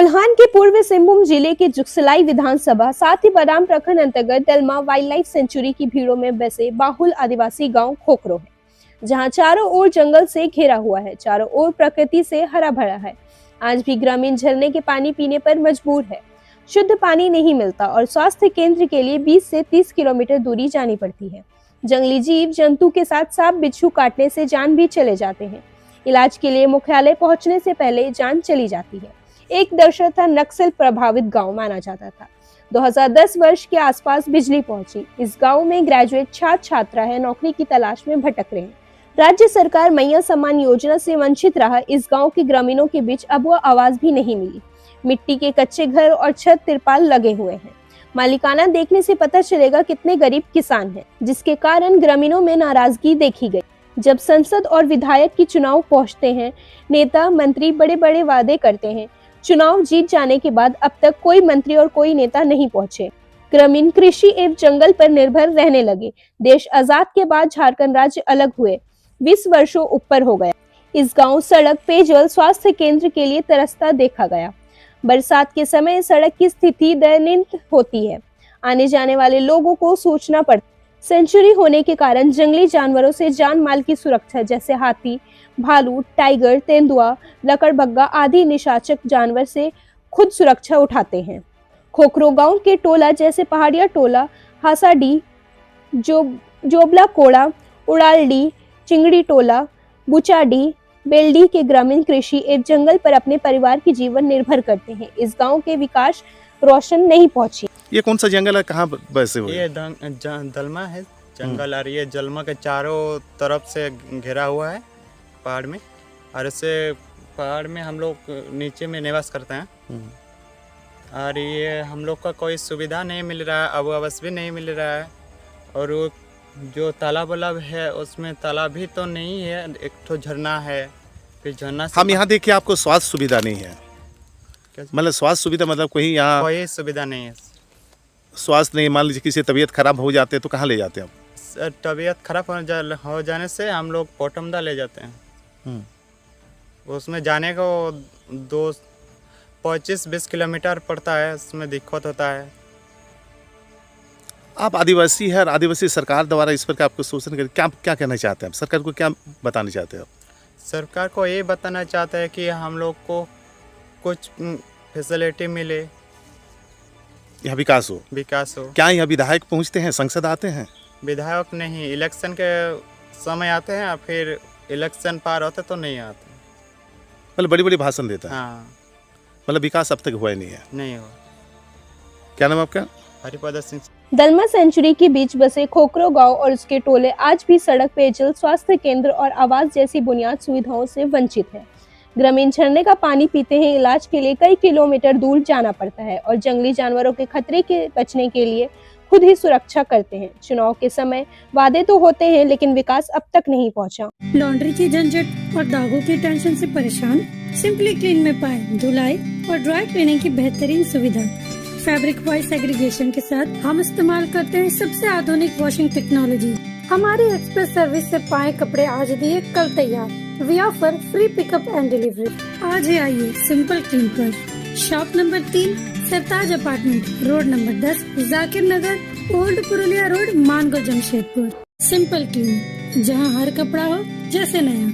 मल्हान के पूर्व सिंहभूम जिले के जुगसलाई विधानसभा साथ ही बदाम प्रखंड अंतर्गत दलमा वाइल्ड लाइफ सेंचुरी की भीड़ों में बसे बाहुल आदिवासी गांव खोखरो है, जहां चारों ओर जंगल से घिरा हुआ है, चारों ओर प्रकृति से हरा भरा है। आज भी ग्रामीण झरने के पानी पीने पर मजबूर है। शुद्ध पानी नहीं मिलता और स्वास्थ्य केंद्र के लिए 20 से 30 किलोमीटर दूरी जानी पड़ती है। जंगली जीव जंतु के साथ सांप बिच्छू काटने से जान भी चले जाते हैं। इलाज के लिए मुख्यालय पहुंचने से पहले जान चली जाती है। एक दशरथ नक्सल प्रभावित गांव माना जाता था। 2010 वर्ष के आसपास बिजली पहुंची। इस गांव में ग्रेजुएट छात्र छात्रा है, नौकरी की तलाश में भटक रहे हैं। राज्य सरकार मैया सम्मान योजना से वंचित रहा इस गांव के ग्रामीणों के बीच अब वह आवाज भी नहीं मिली। मिट्टी के कच्चे घर और छत तिरपाल लगे हुए हैं। मालिकाना देखने से पता चलेगा कितने गरीब किसान हैं, जिसके कारण ग्रामीणों में नाराजगी देखी गई। जब संसद और विधायक की चुनाव पहुंचते हैं, नेता मंत्री बड़े बड़े वादे करते हैं। चुनाव जीत जाने के बाद अब तक कोई मंत्री और कोई नेता नहीं पहुंचे। ग्रामीण कृषि एवं जंगल पर निर्भर रहने लगे। देश आजाद के बाद झारखंड राज्य अलग हुए 20 वर्षों ऊपर हो गया। इस गांव सड़क, पेयजल, स्वास्थ्य केंद्र के लिए तरसता देखा गया। बरसात के समय सड़क की स्थिति दयनीय होती है। आने जाने वाले लोगों को सोचना पड़ता। सेंचुरी होने के कारण जंगली जानवरों से जान माल की सुरक्षा जैसे हाथी, भालू, टाइगर, तेंदुआ, लकड़बग्गा आदि निशाचक जानवर से खुद सुरक्षा उठाते हैं। खोखरो गांव के टोला जैसे पहाड़िया टोला, हासाडी, जोबला कोड़ा, उड़ालडी, चिंगड़ी टोला, बुचाडी, बेलडी के ग्रामीण कृषि एवं जंगल पर अपने परिवार की जीवन निर्भर करते हैं। इस गांव के विकास रोशन नहीं पहुंची। ये कौन सा जंगल है, कहाँ बसे हुए? ये दलमा है जंगल, और ये जलमा के चारों तरफ से घिरा हुआ है पहाड़ में, और इससे पहाड़ में हम लोग नीचे में निवास करते हैं। और ये हम लोग का कोई सुविधा नहीं मिल रहा है, अब आवास भी नहीं मिल रहा है। और वो जो तालाब वालाब है उसमें तालाब भी तो नहीं है, एक तो झरना है, फिर झरना हम यहाँ देखिए आपको स्वास्थ्य सुविधा नहीं है। मतलब स्वास्थ्य सुविधा मतलब कोई यहाँ कोई सुविधा नहीं है। स्वास्थ्य नहीं, मान लीजिए किसी तबीयत खराब हो जाते हैं तो कहाँ ले जाते हैं आप? तबीयत खराब हो जाने से हम लोग पोटमदा ले जाते हैं। उसमें जाने को 25-20 किलोमीटर पड़ता है, उसमें दिक्कत होता है। आप आदिवासी है और आदिवासी सरकार द्वारा इस पर आपको शोषण कर क्या कहना चाहते हैं? सरकार को क्या बताना चाहते हैं आप? सरकार को ये बताना चाहते हैं कि हम लोग को कुछ फैसिलिटी मिले, यहाँ विकास हो। क्या यहाँ विधायक पहुँचते हैं, संसद आते हैं? विधायक नहीं, इलेक्शन के समय आते हैं, फिर इलेक्शन पार होते तो नहीं आते। मतलब बड़ी बड़ी भाषण देता है। हाँ। मतलब विकास अब तक हुआ ही नहीं है। नहीं हुआ। क्या नाम आपका? हरिपद सिंह। दलमा सेंचुरी के बीच बसे खोखरो गांव और उसके टोले आज भी सड़क, पेयजल, स्वास्थ्य केंद्र और आवास जैसी बुनियाद सुविधाओं से वंचित है। ग्रामीण झरने का पानी पीते हैं, इलाज के लिए कई किलोमीटर दूर जाना पड़ता है और जंगली जानवरों के खतरे के बचने के लिए खुद ही सुरक्षा करते हैं। चुनाव के समय वादे तो होते हैं, लेकिन विकास अब तक नहीं पहुंचा। लॉन्ड्री की झंझट और दागों की टेंशन से परेशान? सिंपली क्लीन में पाए धुलाई और ड्राई क्लीनिंग की बेहतरीन सुविधा। फैब्रिक वाइज सेग्रीगेशन के साथ हम इस्तेमाल करते हैं सबसे आधुनिक वॉशिंग टेक्नोलॉजी। हमारी एक्सप्रेस सर्विस से पाए कपड़े आज दिए कल तैयार। We offer free pickup and delivery. आज ही आइए सिंपल क्लीन पर। Shop number 3, Sartaj apartment, road number 10, Zakir Nagar, old Purulia road, Mango, Jamshedpur. Simple clean, जहां हर कपड़ा हो जैसे नया।